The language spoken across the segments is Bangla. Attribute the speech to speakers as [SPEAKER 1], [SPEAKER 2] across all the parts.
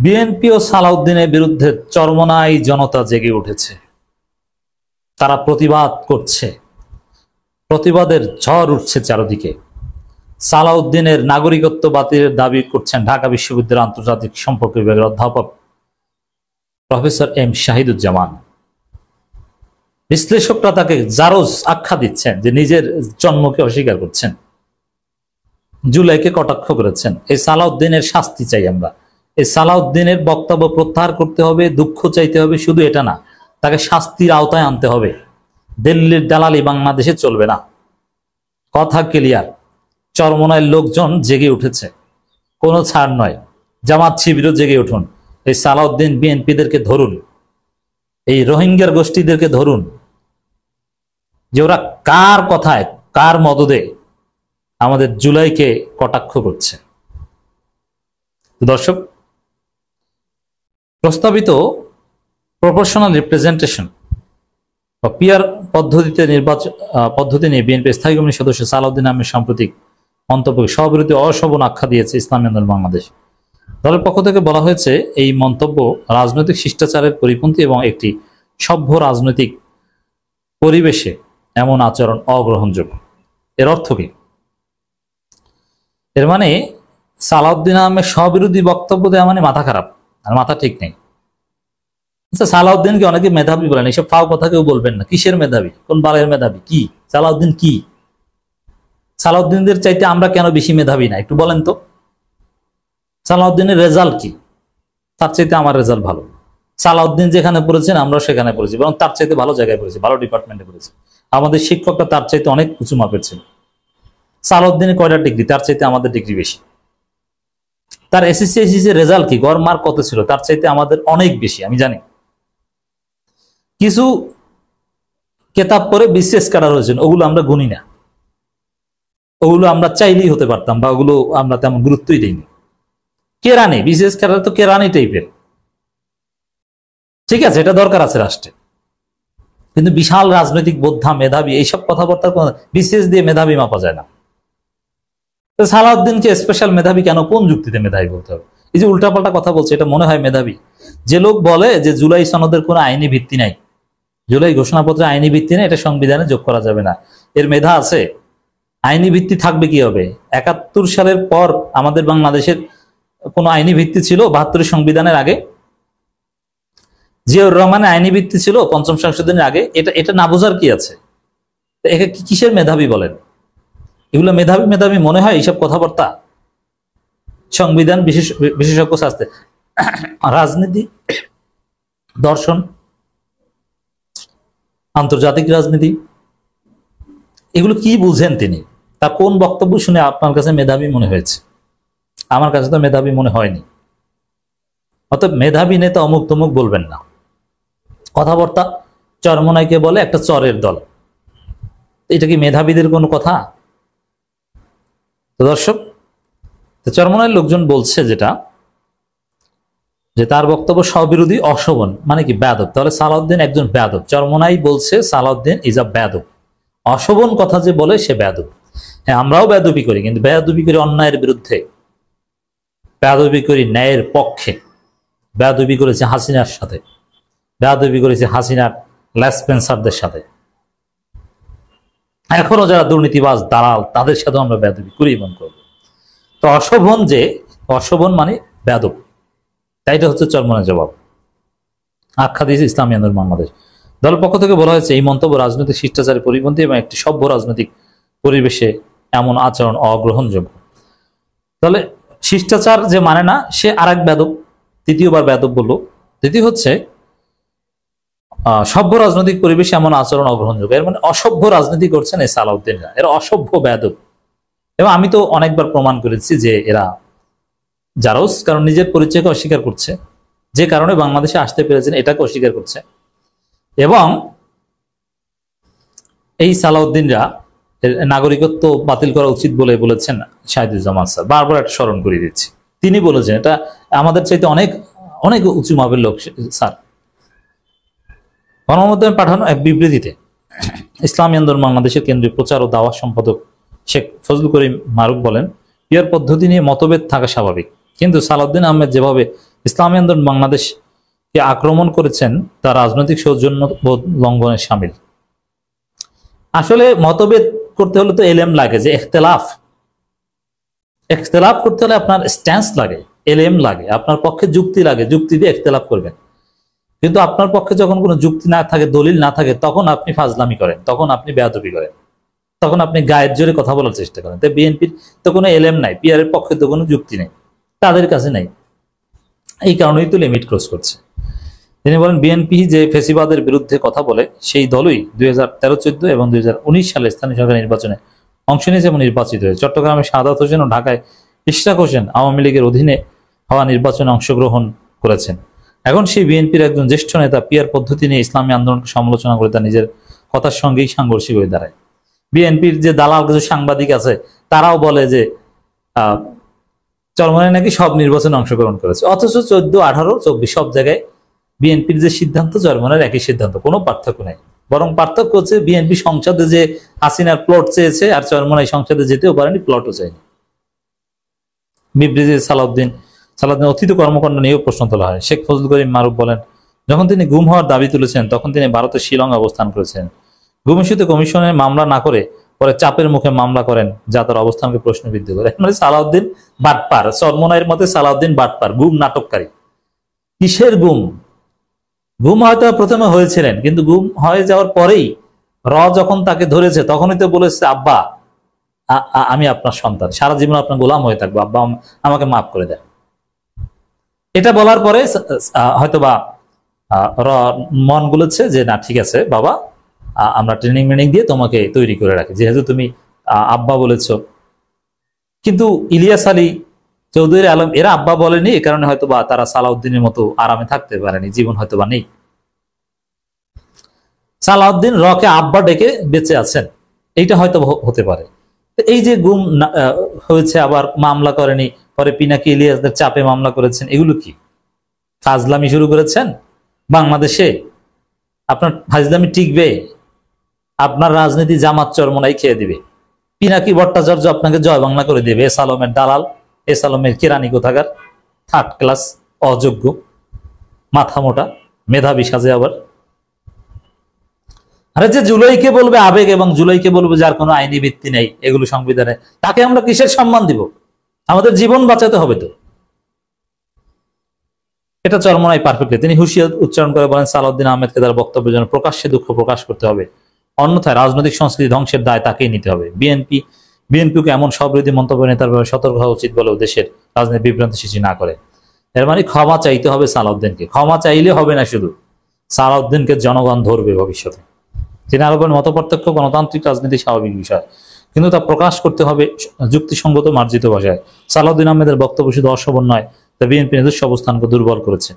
[SPEAKER 1] বিএনপি ও সালাউদ্দিনের বিরুদ্ধে চরমনাই জনতা জেগে উঠেছে। তারা প্রতিবাদ করছে, প্রতিবাদের ঝড় উঠছে চারদিকে। সালাউদ্দিনের নাগরিকত্ব বাতিলের দাবি করছেন ঢাকা বিশ্ববিদ্যালয়ের আন্তর্জাতিক সম্পর্ক বিভাগের অধ্যাপক প্রফেসর এম শাহিদুজ্জামান। বিশ্লেষকরা তাকে জারজ আখ্যা দিচ্ছেন, যে নিজের জন্মকে অস্বীকার করছেন, জুলাইকে কটাক্ষ করেছেন। এই সালাউদ্দিনের শাস্তি চাই আমরা। এই সালাউদ্দিনের বক্তব্য প্রত্যাহার করতে হবে, দুঃখ চাইতে হবে, শুধু এটা না, তাকে শাস্তির আওতায় আনতে হবে। দিল্লির দালালি বাংলাদেশে চলবে না, কথা ক্লিয়ার। চরমনায়ের লোকজন জেগে উঠেছে, কোনো ছাড় নয়। জামাত শিবিরও জেগে উঠুন। এই সালাউদ্দিন বিএনপিদেরকে ধরুন, এই রোহিঙ্গার গোষ্ঠীদেরকে ধরুন, যে ওরা কার কথায়, কার মদদে আমাদের জুলাইকে কটাক্ষ করছে। দর্শক, প্রস্তাবিত প্রপোর্শনাল রিপ্রেজেন্টেশন বা পিয়ার পদ্ধতিতে নির্বাচন পদ্ধতি নিয়ে বিএনপি স্থায়ী কমিটির সদস্য সালাউদ্দিন আহমেদ সাম্প্রতিক মন্তব্যকে সবিরোধী অশোভন আখ্যা দিয়েছে ইসলামী আন্দোলন বাংলাদেশ। দলের পক্ষ থেকে বলা হয়েছে, এই মন্তব্য রাজনৈতিক শিষ্টাচারের পরিপন্থী এবং একটি সভ্য রাজনৈতিক পরিবেশে এমন আচরণ অগ্রহণযোগ্য। এর অর্থ কি? এর মানে সালাউদ্দিন আহমেদ সবিরোধী বক্তব্য দেওয়া মানে মাথা খারাপ, আর মাথা ঠিক নেই। আচ্ছা, সালাউদ্দিনকে অনেকে মেধাবী বলেন, এইসব ফাও কথা কেউ বলবেন না। কিসের মেধাবী? কোন বালের মেধাবী? কি সালাউদ্দিন? কি সালাউদ্দিনদের চাইতে আমরা কেন বেশি মেধাবী না? একটু বলেন তো। সালাউদ্দিনের রেজাল্ট কি? তার চাইতে আমার রেজাল্ট ভালো। সালাউদ্দিন যেখানে পড়েছেন আমরাও সেখানে পড়েছি, বরং তার চাইতে ভালো জায়গায় পড়েছি, ভালো ডিপার্টমেন্টে পড়েছি। আমাদের শিক্ষকরা তার চাইতে অনেক উঁচু মাপের ছিল। সালাউদ্দিনের কয়টা ডিগ্রি? তার চাইতে আমাদের ডিগ্রি বেশি। তার এসএসসি রেজাল্ট কি? গড় মার্ক কত ছিল? তার চাইতে আমাদের অনেক বেশি, আমি জানি। কিছু কেতাব পড়ে বিসিএস কাটার হয়েছেন, ওগুলো আমরা গুনি না, ওগুলো আমরা চাইলেই হতে পারতাম, বা ওগুলো আমরা তেমন গুরুত্বই দিইনি। কেরানি, বিসিএস কাটার তো কেরানি টাইপের, ঠিক আছে, এটা দরকার আছে রাষ্ট্রে। কিন্তু বিশাল রাজনৈতিক বোদ্ধা, মেধাবী, এইসব কথাবার্তা বিসিএস দিয়ে মেধাবী মাপা যায় না। সালাউদ্দিনকে স্পেশাল মেধাবী কেন? কোন যুক্তিতে মেধাবী বলতে হবে? এই যে উল্টাপাল্টা কথা বলছে, এটা মনে হয় মেধাবী? যে লোক বলে যে জুলাই সনদের কোনো আইনি ভিত্তি নাই, জুলাই ঘোষণাপত্রে আইনি ভিত্তি নেই, এটা সংবিধানে যোগ করা যাবে না, এর মেধা আছে? আইনি ভিত্তি থাকবে কি হবে? ৭১ সালের পর আমাদের বাংলাদেশের কোনো আইনি ভিত্তি ছিল? ৭২ সংবিধানের আগে জিয়াউর রহমানের আইনি ভিত্তি ছিল ৫ম সংশোধনের আগে। এটা না বোঝার কি আছে? একে কিসের মেধাবী বলেন? এগুলো মেধাবী মেধাবী মনে হয় এইসব কথাবার্তা? সংবিধান বিশেষজ্ঞ শাস্ত্রে, রাজনীতি, দর্শন, আন্তর্জাতিক রাজনীতি, এগুলো কি বুঝেন তিনি? তার কোন বক্তব্য শুনে আপনার কাছে মেধাবী মনে হয়েছে? আমার কাছে তো মেধাবী মনে হয়নি। অতএব মেধাবী নেতা অমুক তমুক বলবেন না। কথাবার্তা চরমনাইকে বলে একটা চরের দল, এটা কি মেধাবীদের কোনো কথা? তো দর্শক, চরমনাইয়ের লোকজন বলছে যেটা, যে তার বক্তব্য স্ববিরোধী, অশোভন, মানে কি? বেয়াদব। তাহলে সালাউদ্দিন একজন বেয়াদব। চরমনাই বলছে সালাউদ্দিন ইজ আ বেয়াদব। অশোভন কথা যে বলে সে বেয়াদব। হ্যাঁ, আমরাও বেয়াদবি করি, কিন্তু বেয়াদবি করি অন্যায়ের বিরুদ্ধে, বেয়াদবি করি ন্যায়ের পক্ষে। বেয়াদবি করেছে হাসিনার সাথে, বেয়াদবি করেছে হাসিনার লেসপেন্সারদের সাথে, এখনো যারা দুর্নীতিবাজ, দালাল, তাদের সাথে আমরা বেয়াদবি করি এবং করবো। তো অশোভন, যে অশোভন মানে বেয়াদব, তাইটা হচ্ছে চরমনাইয়ের জবাব। আখ্যা দিয়েছে ইসলামী আন্দোলন বাংলাদেশ। দলের পক্ষ থেকে বলা হয়েছে, এই মন্তব্য রাজনৈতিক শিষ্টাচারের পরিপন্থী এবং একটি সভ্য রাজনৈতিক পরিবেশে এমন আচরণ অগ্রহণযোগ্য। তাহলে শিষ্টাচার যে মানে না, সে আর এক বেয়াদব, তৃতীয়বার বেয়াদব বললো। তৃতীয় হচ্ছে সভ্য রাজনৈতিক পরিবেশে এমন আচরণ অগ্রহণযোগ্য। এর মানে অসভ্য রাজনীতি করছেন এই সালাউদ্দিনরা, এরা অসভ্য বেয়াদব। এবং আমি তো অনেকবার প্রমাণ করেছি যে এরা জারজ, কারণ নিজের পরিচয়কে অস্বীকার করছে, যে কারণে বাংলাদেশে আসতে পেরেছেন এটাকে অস্বীকার করছে। এবং এই সালাউদ্দিনরা নাগরিকত্ব বাতিল করা উচিত বলে বলেছেন শাহিদুজ্জামান স্যার। বারবার একটা স্মরণ করে দিচ্ছি, তিনি বলেছেন এটা আমাদের চাইতে অনেক অনেক উঁচু মাপের লোক স্যার। গণমাধ্যমে পাঠানো এক বিবৃতিতে ইসলামী আন্দোলন বাংলাদেশের কেন্দ্রীয় প্রচার ও দাওয়া সম্পাদক শেখ ফজলুল করিম মারুফ বলেন, পিয়ার পদ্ধতি নিয়ে মতভেদ থাকা স্বাভাবিক, কিন্তু সালাউদ্দিন আহমেদ যেভাবে ইসলামী আন্দোলন বাংলাদেশকে আক্রমণ করেছেন তা রাজনৈতিক সৌজন্যবোধ লঙ্ঘনের শামিল। আসলে মতভেদ করতে হলে তো এলেম লাগে, যে ইখতিলাফ করতে হলে আপনার স্ট্যান্স লাগে, এলেম লাগে, আপনার পক্ষে যুক্তি লাগে, যুক্তি দিয়ে ইখতিলাফ করবেন। কিন্তু আপনার পক্ষে যখন কোনো যুক্তি না থাকে, দলিল না থাকে, তখন আপনি ফাজলামি করেন, তখন আপনি বেয়াদবি করেন, তখন আপনি গায়ের জোরে কথা বলার চেষ্টা করেন। তাই বিএনপির তো কোনো এলেম নাই, পিআরের পক্ষে তো কোনো যুক্তি নেই, তাদের কাছে নাই, এই কারণেই তো লিমিট ক্রস করছে। তিনি বলেন, বিএনপি যে ফেসিবাদের বিরুদ্ধে কথা বলে সেই দলই 2013-14 এবং 2019 সালে স্থানীয় সরকার নির্বাচনে অংশ নিয়েছে এবং নির্বাচিত হয়েছে। চট্টগ্রামে শাহাদাত হোসেন ও ঢাকায় ইশরাক হোসেন আওয়ামী লীগের অধীনে হওয়া নির্বাচনে অংশগ্রহণ করেছেন। এখন সেই বিএনপির একজন জ্যেষ্ঠ নেতা পিআর পদ্ধতি নিয়ে ইসলামী আন্দোলনকে সমালোচনা করে তার নিজের কথার সঙ্গেই সাংঘর্ষিক হয়ে দাঁড়ায়। বিএনপির যে দালাল কিছু সাংবাদিক আছে তারাও বলে যে চরমনাই নাকি সব নির্বাচনে অংশগ্রহণ করেছে, অথচ 14, 18, 24 সব জায়গায় বিএনপির যে সিদ্ধান্ত চরমনাইয়ের একই সিদ্ধান্ত, কোনো পার্থক্য নেই। বরং পার্থক্য হচ্ছে বিএনপি সংসদে যে হাসিনার প্লট চেয়েছে আর চরমনাই সংসদে যেতেও পারেনি, প্লটও চায়নি। বিবৃতি সালাউদ্দিন অতীত কর্মকাণ্ড নিয়েও প্রশ্ন তোলা হয়। শেখ ফজলুল করিম মারুফ বলেন, যখন তিনি গুম হওয়ার দাবি তুলেছেন তখন তিনি ভারতের শিলং অবস্থান করেছেন। গুম ইস্যুতে কমিশনে মামলা না করে পরে চাপের মুখে মামলা করেন, যা তার অবস্থানকে প্রশ্নবিদ্ধ করে। মানে সালাউদ্দিন বাটপার, চরমনাইয়ের মতে সালাউদ্দিন বাটপার, গুম নাটককারী। কিসের গুম? গুম হয়তো প্রথমে হয়েছিলেন, কিন্তু গুম হয়ে যাওয়ার পরেই যখন তাকে ধরেছে তখনই তো বলেছে, আব্বা আমি আপনার সন্তান, সারা জীবন আপনার গোলাম হয়ে থাকবো, আব্বা আমাকে মাফ করে দেন। এটা বলার পরে হয়তোবা মন বলেছে যে না ঠিক আছে বাবা, আমরা ট্রেনিং দিয়ে তোমাকে তৈরি করে রাখি, যেহেতু তুমি আব্বা বলেছ। কিন্তু ইলিয়াস আলী, চৌধুরী আলম এরা আব্বা বলেনি, এ কারণে হয়তোবা তারা সালাউদ্দিনের মতো আরামে থাকতে পারেনি, জীবন হয়তোবা নেই। সালাউদ্দিন রকে আব্বা ডেকে বেঁচে আছেন, এইটা হয়তো হতে পারে। এই যে গুম হয়েছে, আবার মামলা করেনি, পরে পিনাকি ইলিয়াসদের চাপে মামলা করেছেন, এগুলো কি ফাজলামি শুরু করেছেন বাংলাদেশে? আপনার ফাজলামি টিকবে? আপনার রাজনীতি জামাত চরমনাই খেয়ে দিবে। পিনাকি ভট্টাচার্য আপনাকে জয় বাংলা করে দেবে। এস আলমের দালাল, এস আলমের কেরানি কোথাকার, 3rd ক্লাস, অযোগ্য, মাথা মোটা, মেধাবী সাজে আবার। আরে যে জুলাইকে বলবে আবেগ এবং জুলাইকে বলবে যার কোনো আইনি ভিত্তি নেই এগুলো সংবিধানে, তাকে আমরা কিসের সম্মান দিব? আমাদের জীবন বাঁচাতে হবে তো। এটা চরমনাই পারফেক্টলি তিনি হুঁশিয়ার উচ্চারণ করে বলেন, সালাউদ্দিন আহমেদকে তার বক্তব্যের জন্য প্রকাশ্যে দুঃখ প্রকাশ করতে হবে, অন্যথায় রাজনৈতিক সংস্কৃতি ধ্বংসের দায় তাকেই নিতে হবে। বিএনপিকে এমন সবৃদ্ধি মন্তব্য নেতার ব্যাপারে সতর্ক হওয়া উচিত বলেও দেশের রাজনীতি বিভ্রান্তি সৃষ্টি না করে। এর মানে ক্ষমা চাইতে হবে সালাউদ্দিনকে। ক্ষমা চাইলে হবে না, শুধু সালাউদ্দিনকে জনগণ ধরবে ভবিষ্যতে। তিনি আরো বলেন, মতপার্থক্য গণতান্ত্রিক রাজনীতি স্বাভাবিক বিষয়, কিন্তু তা প্রকাশ করতে হবে যুক্তিসঙ্গত মার্জিত ভাষায়। সালাউদ্দিন আহমেদের বক্তব্য শুধু অশোভন নয়, তা বিএনপি নিজস্ব অবস্থানকে দুর্বল করেছে।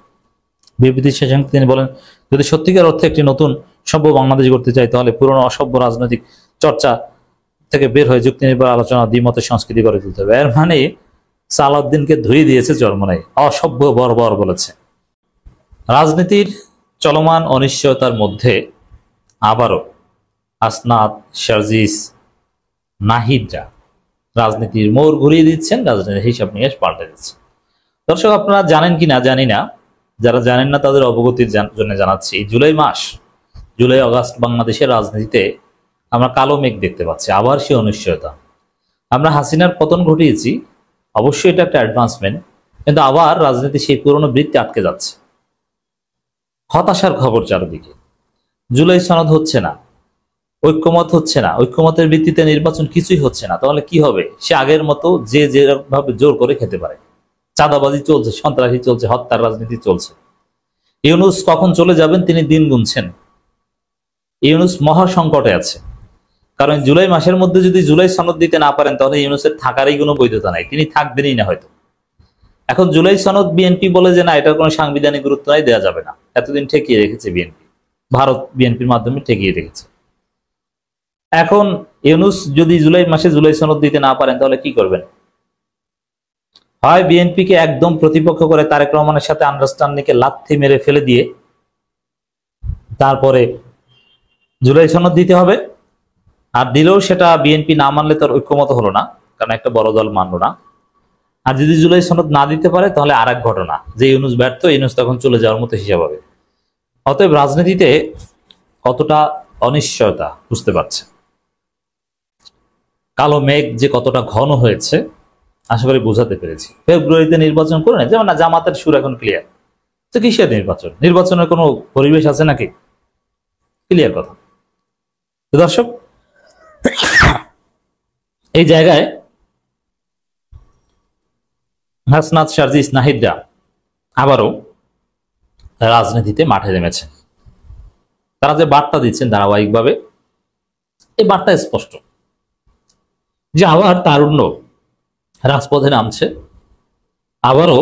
[SPEAKER 1] বিবৃতি শেষে তিনি বলেন, যদি সত্যিকার অর্থে একটি নতুন সভ্য বাংলাদেশ গড়তে চাই, তাহলে পুরনো অসভ্য রাজনৈতিক চর্চা থেকে বের হয়ে যুক্তি নির্ভর আলোচনা, দ্বিমতের সংস্কৃতি গড়ে তুলতে হবে। এর মানে সালাউদ্দিনকে ধুয়ে দিয়েছে চরমনাই, অসভ্য বর্বর বলেছে। রাজনীতির চলমান অনিশ্চয়তার মধ্যে আবারও আসনাদ, শারজিস, নাহিদরা রাজনীতির মোড় ঘুরিয়ে দিচ্ছেন, রাজনীতির হিসাব নিকাশ পাল্টে দিচ্ছেন। দর্শক, আপনারা জানেন কি না জানি না, যারা জানেন না তাদের অবগতির জন্য জানাচ্ছি, জুলাই আগস্ট বাংলাদেশের রাজনীতিতে আমরা কালো মেঘ দেখতে পাচ্ছি, আবার সে অনিশ্চয়তা। আমরা হাসিনার পতন ঘটিয়েছি, অবশ্যই এটা একটা অ্যাডভান্সমেন্ট, কিন্তু আবার রাজনীতি সেই পুরনো বৃত্তে আটকে যাচ্ছে। হতাশার খবর চারদিকে। জুলাই সনদ হচ্ছে না, ঐক্যমত হচ্ছে না, ঐক্যমতের ভিত্তিতে নির্বাচন কিছুই হচ্ছে না। তাহলে কি হবে? সে আগের মতো যে যেভাবে জোর করে খেতে পারে। চাঁদাবাজি চলছে, সন্ত্রাসী চলছে, হত্যার রাজনীতি চলছে। ইউনূস কখন চলে যাবেন তিনি দিন গুনছেন। ইউনূস মহা সংকটে আছে, কারণ জুলাই মাসের মধ্যে যদি জুলাই সনদ দিতে না পারেন তাহলে ইউনূসের থাকারই কোনো বৈধতা নাই, তিনি থাকবেনই না হয়তো। এখন জুলাই সনদ বিএনপি বলে যে না, এটার কোনো সাংবিধানিক গুরুত্ব নাই, দেওয়া যাবে না। এতদিন ঠেকিয়ে রেখেছে বিএনপি, ভারত বিএনপির মাধ্যমে ঠেকিয়ে রেখেছে। এখন ইউনূস যদি জুলাই মাসে জুলাই সনদ দিতে না পারেন তাহলে কি করবেন? হয় বিএনপিকে একদম প্রতিপক্ষ করে তারেক রহমানের সাথে আন্ডারস্ট্যান্ডিংকে লাথি মেরে ফেলে দিয়ে তারপরে জুলাই সনদ দিতে হবে, আর দিলেও সেটা বিএনপি না মানলে তার ঐক্যমত হলো না, কারণ একটা বড় দল মানলো না। আর যদি জুলাই সনদ না দিতে পারে তাহলে আর এক ঘটনা, যে ইউনূস ব্যর্থ, ইউনূস তখন চলে যাওয়ার মতো হিসাব হবে। অতএব রাজনীতিতে কতটা অনিশ্চয়তা বুঝতে পারছে, কালো মেঘ যে কতটা ঘন হয়েছে আশা করি বোঝাতে পেরেছি। ফেব্রুয়ারিতে নির্বাচন করে না, যেমন না জামাতের সুর এখন ক্লিয়ার, তো কিসের নির্বাচন? নির্বাচনের কোনো পরিবেশ আছে নাকি? ক্লিয়ার কথা। দর্শক, এই জায়গায় হাসনাত, সার্জিস, নাহিদরা আবারও রাজনীতিতে মাঠে নেমেছেন। তারা যে বার্তা দিচ্ছেন ধারাবাহিকভাবে, এই বার্তা স্পষ্ট যে আবার তারুণ্য রাজপথে নামছে, আবারও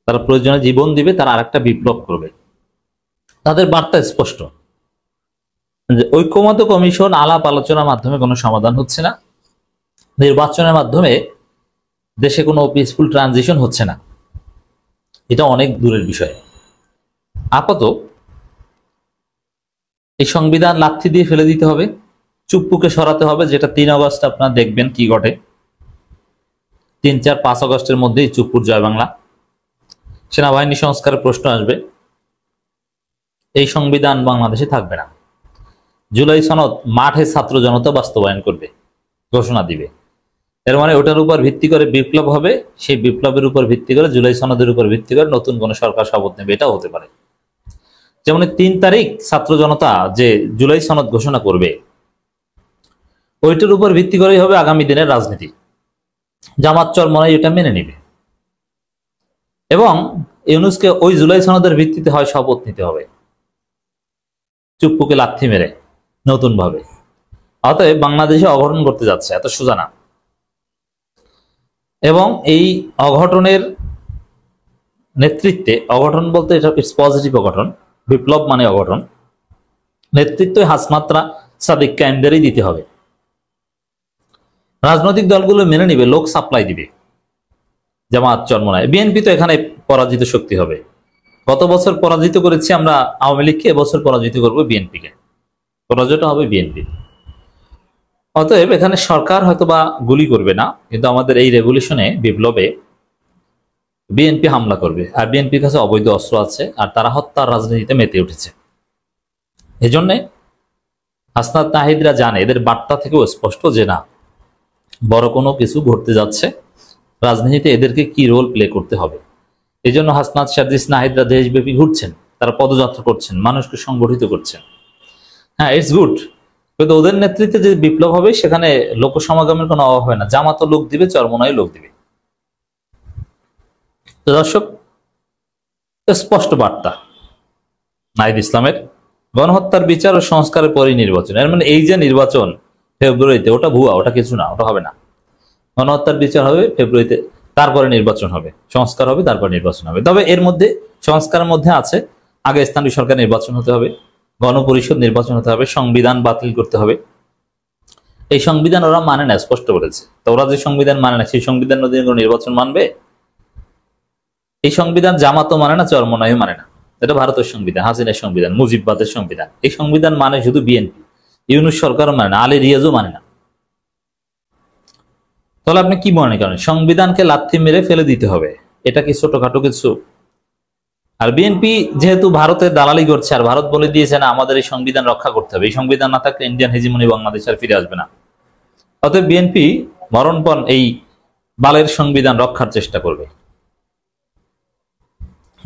[SPEAKER 1] তারা প্রয়োজনে জীবন দিবে, তারা আরেকটা বিপ্লব করবে। তাদের বার্তা স্পষ্ট যে ঐক্যমত্য কমিশন আলাপ আলোচনার মাধ্যমে কোনো সমাধান হচ্ছে না, নির্বাচনের মাধ্যমে দেশে কোনো পিসফুল ট্রানজিশন হচ্ছে না, এটা অনেক দূরের বিষয়। আপাতত এই সংবিধান লাথি দিয়ে ফেলে দিতে হবে, চুপ্পুকে সরাতে হবে, যেটা 3 আগস্ট আপনারা দেখবেন কি ঘটে। 3, 4, 5 আগস্টের মধ্যেই চুপ্পুর জয় বাংলা। সেনাবাহিনী সংস্কারের প্রশ্ন আসবে, এই সংবিধান বাংলাদেশে থাকবে না। জুলাই সনদ মাঠে ছাত্র জনতা বাস্তবায়ন করবে, ঘোষণা দিবে। এর মানে ওটার উপর ভিত্তি করে বিপ্লব হবে, সেই বিপ্লবের উপর ভিত্তি করে জুলাই সনদের উপর ভিত্তি করে নতুন কোন সরকার শপথ নেবে, এটাও হতে পারে। যেমন 3 তারিখ ছাত্র জনতা যে জুলাই সনদ ঘোষণা করবে, ওইটার উপর ভিত্তি করেই হবে আগামী দিনের রাজনীতি। জামাত চরমনাই এটা মেনে নিবে এবং ইউনূসকে ওই জুলাই সনদের ভিত্তিতে হয় শপথ নিতে হবে, চুপ্পুকে লাথি মেরে নতুন ভাবে। অতএব বাংলাদেশে অঘটন করতে যাচ্ছে, এত সোজা না। এবং এই অঘটনের নেতৃত্বে, অঘটন বলতে এটা ইটস পজিটিভ অঘটন, বিপ্লব মানে অঘটন, নেতৃত্ব হাসনাতরা, সাদিক কায়েমদেরই দিতে হবে। রাজনৈতিক দলগুলো মেনে নিবে, লোক সাপ্লাই দিবে। জামাত চরমনায়, বিএনপি তো এখানে পরাজিত শক্তি হবে। গত বছর পরাজিত করেছি আমরা আওয়ামী লীগকে, এবছর পরাজিত করবো বিএনপিকে, পরাজয়টা হবে বিএনপি। অতএব এখানে সরকার হয়তো বা গুলি করবে না, কিন্তু আমাদের এই রেভলিউশনে, বিপ্লবে বিএনপি হামলা করবে। আর বিএনপির কাছে অবৈধ অস্ত্র আছে, আর তারা হত্যার রাজনীতিতে মেতে উঠেছে। এজন্যে হাসনাত, নাহিদরা জানে, এদের বার্তা থেকেও স্পষ্ট যে না, বড় কোনো কিছু ঘটতে যাচ্ছে, রাজনীতিতে এদেরকে কি রোল প্লে করতে হবে। এই জন্য হাসনাত, সার্জিস, নাহিদরা দেশব্যাপী ঘুরছেন, তারা পদযাত্রা করছেন, মানুষকে সংগঠিত করছেন। হ্যাঁ, ইটস গুড, কিন্তু ওদের নেতৃত্বে যে বিপ্লব হবে সেখানে লোক সমাগমের কোনো অভাব হয় না। জামাতও লোক দিবে, চরমনাই লোক দিবে। তো দর্শক, স্পষ্ট বার্তা নাহিদ ইসলামের, গণহত্যার বিচার ও সংস্কারের পরই নির্বাচন। এর মানে এই যে নির্বাচন ফেব্রুয়ারিতে, ওটা ভুয়া, ওটা কিছু না, ওটা হবে না। গণহত্যার বিচার হবে ফেব্রুয়ারিতে, তারপরে নির্বাচন হবে, সংস্কার হবে, তারপর নির্বাচন হবে। তবে এর মধ্যে, সংস্কারের মধ্যে আছে আগে স্থানীয় সরকার নির্বাচন হতে হবে, গণপরিষদ নির্বাচন হতে হবে, সংবিধান বাতিল করতে হবে। এই সংবিধান ওরা মানে না, স্পষ্ট বলেছে। তো ওরা যে সংবিধান মানে না, সেই সংবিধান নদীর নির্বাচন মানবে? এই সংবিধান জামাতও মানে না, চরমনাইও মানে না। এটা ভারতের সংবিধান, হাসিনার সংবিধান, মুজিববাদের সংবিধান। এই সংবিধান মানে শুধু বিএনপি, ইউনূস সরকারও মানে না, আলী রিয়াজও মানে না। তাহলে আপনি কি মনে করেন সংবিধানকে লাথি মেরে ফেলে দিতে হবে, এটা কি ছোটখাটো কিছু? আর বিএনপি যেহেতু ভারতের দালালি করছে, আর ভারত বলে দিয়েছে না আমাদের এই সংবিধান রক্ষা করতে হবে, এই সংবিধান না থাকলে ইন্ডিয়ান হেজিমনি বাংলাদেশ আর ফিরে আসবে না। অতএব বিএনপি মরণপণ এই বালের সংবিধান রক্ষার চেষ্টা করবে।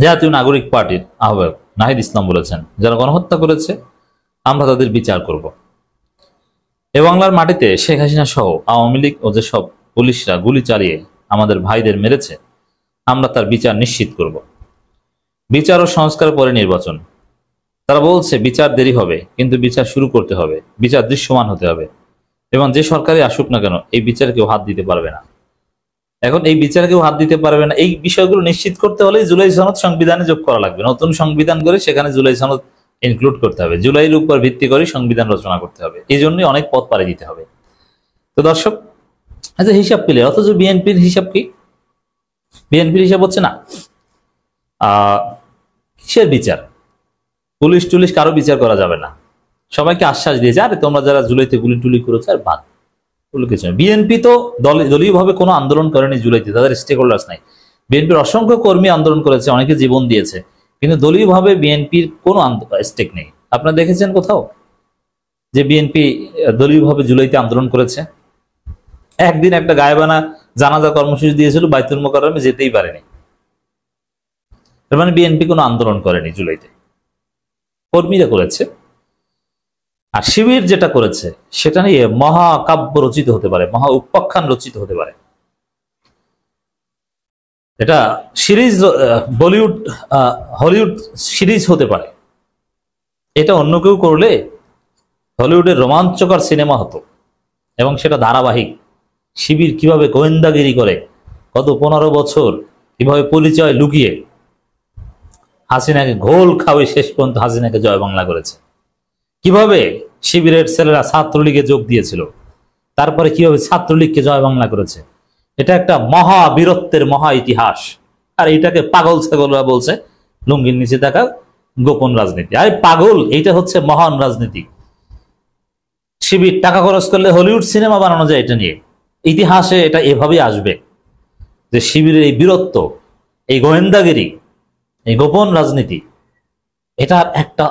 [SPEAKER 1] জাতীয় নাগরিক পার্টির আহ্বায়ক নাহিদ ইসলাম বলেছেন, যারা গণহত্যা করেছে আমরা তাদের বিচার করব। এ বাংলার মাটিতে শেখ হাসিনা সহ আওয়ামী লীগ ও যেসব পুলিশরা গুলি চালিয়ে আমাদের ভাইদের মেরেছে, আমরা তার বিচার নিশ্চিত করব। বিচার ও সংস্কারের পরে নির্বাচন। তারা বলছে বিচার দেরি হবে, কিন্তু বিচার শুরু করতে হবে, বিচার দৃশ্যমান হতে হবে, এবং যে সরকারই আসুক না কেন এই বিচারে কেউ হাত দিতে পারবে না। এখন এই বিচারে কেউ হাত দিতে পারবে না, এই বিষয়গুলো নিশ্চিত করতে হলে জুলাই সনদ সংবিধানে যোগ করা লাগবে। নতুন সংবিধান করে সেখানে জুলাই সনদ ইনক্লুড করতে হবে, জুলাইয়ের উপর ভিত্তি করে সংবিধান রচনা করতে হবে। এই জন্যই অনেক পথ পাড়ি দিতে হবে। তো দর্শক, আচ্ছা হিসাব পেলে, অথচ বিএনপির হিসাব কি? বিএনপির হিসাব হচ্ছে না কিসের বিচার? পুলিশ টুলিশ কারো বিচার করা যাবে না। সবাইকে আশ্বাস দিয়েছে, আরে তোমরা যারা জুলাইতে গুলি টুলি করেছো আর বাদ, কিছু না। বিএনপি তো দলীয়ভাবে কোনো আন্দোলন করেনি জুলাইতে, তাদের স্টেক হোল্ডার্স নাই। বিএনপির অসংখ্য কর্মী আন্দোলন করেছে, অনেকে জীবন দিয়েছে, কিন্তু দলীয়ভাবে বিএনপির কোনো স্টেক নেই। আপনারা দেখেছেন কোথাও যে বিএনপি দলীয়ভাবে জুলাইতে আন্দোলন করেছে? একদিন একটা গায়েবানা জানাজা কর্মসূচি দিয়েছিল, বাইতুল মোকাররমে যেতেই পারেনি। তার মানে বিএনপি কোনো আন্দোলন করেনি জুলাইতে, কর্মীরা করেছে। আর শিবির যেটা করেছে সেটা নিয়ে মহাকাব্য রচিত হতে পারে, মহা উপাখ্যান রচিত হতে পারে। এটা সিরিজ, বলিউড হলিউড সিরিজ হতে পারে। এটা অন্য কেউ করলে হলিউডের রোমাঞ্চকর সিনেমা হতো, এবং সেটা ধারাবাহিক। শিবির কিভাবে গোয়েন্দাগিরি করে গত 15 বছর কিভাবে পরিচয় লুকিয়ে হাসিনাকে ঘোল খাওয়ি শেষ পর্যন্ত হাসিনাকে জয় বাংলা করেছে, কিভাবে শিবিরের ছেলেরা ছাত্রলীগে যোগ দিয়েছিল, তারপরে কিভাবে ছাত্রলীগকে জয় বাংলা করেছে। এটা একটা মহা বীরত্বের মহা ইতিহাস। আর এটাকে পাগল ছাগলরা বলছে লুঙ্গির নিচে থাকা গোপন রাজনীতি। আরে পাগল, এইটা হচ্ছে মহান রাজনীতি। শিবির টাকা খরচ করলে হলিউড সিনেমা বানানো যায় এটা নিয়ে। ইতিহাসে এটা এভাবেই আসবে যে শিবিরের এই বীরত্ব, এই গোয়েন্দাগিরি, এই গোপন রাজনীতি, এটার একটা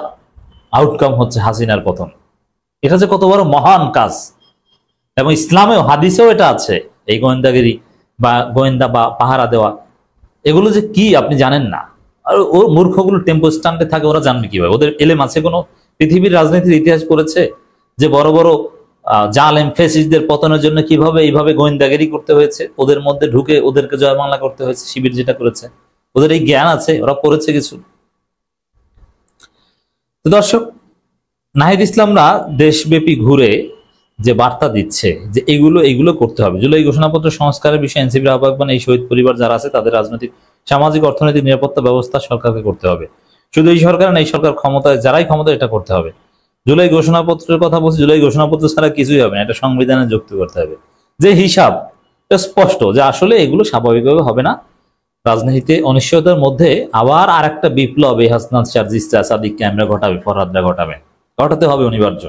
[SPEAKER 1] আউটকাম হচ্ছে হাসিনার পতন। এটা যে কত বড় মহান কাজ, এবং ইসলামেও হাদিসেও এটা আছে। এই গোয়েন্দাগিরি বা গোয়েন্দা বা পাহারা দেওয়া, এগুলো যে কি আপনি জানেন না। আর ও মূর্খগুলো টেম্পো স্ট্যান্ডে থাকে, ওরা জানবে কিভাবে? ওদের এলেম আছে কোনো? পৃথিবীর রাজনীতির ইতিহাস পড়েছে যে বড় বড় জালেম ফেসিস্টদের পতনের জন্য কিভাবে এইভাবে গোয়েন্দাগিরি করতে হয়েছে, ওদের মধ্যে ঢুকে ওদেরকে জয় বাংলা করতে হয়েছে? শিবির যেটা করেছে, ওদের এই জ্ঞান আছে, ওরা পড়েছে কিছু? তো দর্শক, নাহিদ ইসলামরা দেশব্যাপী ঘুরে যে বার্তা দিচ্ছে যে এইগুলো করতে হবে। জুলাই ঘোষণাপত্র সংস্কারের বিষয়ে এনসিপির আহ্বায়ক এই শহীদ পরিবার যারা আছে তাদের রাজনৈতিক, সামাজিক, অর্থনৈতিক নিরাপত্তা ব্যবস্থা সরকারকে করতে হবে। শুধু এই সরকার না, এই সরকার ক্ষমতায় যারাই ক্ষমতায় এটা করতে হবে। জুলাই ঘোষণাপত্রের কথা বলছি, জুলাই ঘোষণাপত্র ছাড়া কিছুই হবে না, এটা সংবিধানে যুক্ত করতে হবে। যে হিসাব স্পষ্ট যে আসলে এগুলো স্বাভাবিকভাবে হবে না। রাজনীতিতে অনিশ্চয়তার মধ্যে আবার আর একটা বিপ্লব এই হাসনাত সাদিককে আমরা ঘটাবে, ফরহাদরা ঘটাবে, ঘটাতে হবে অনিবার্য।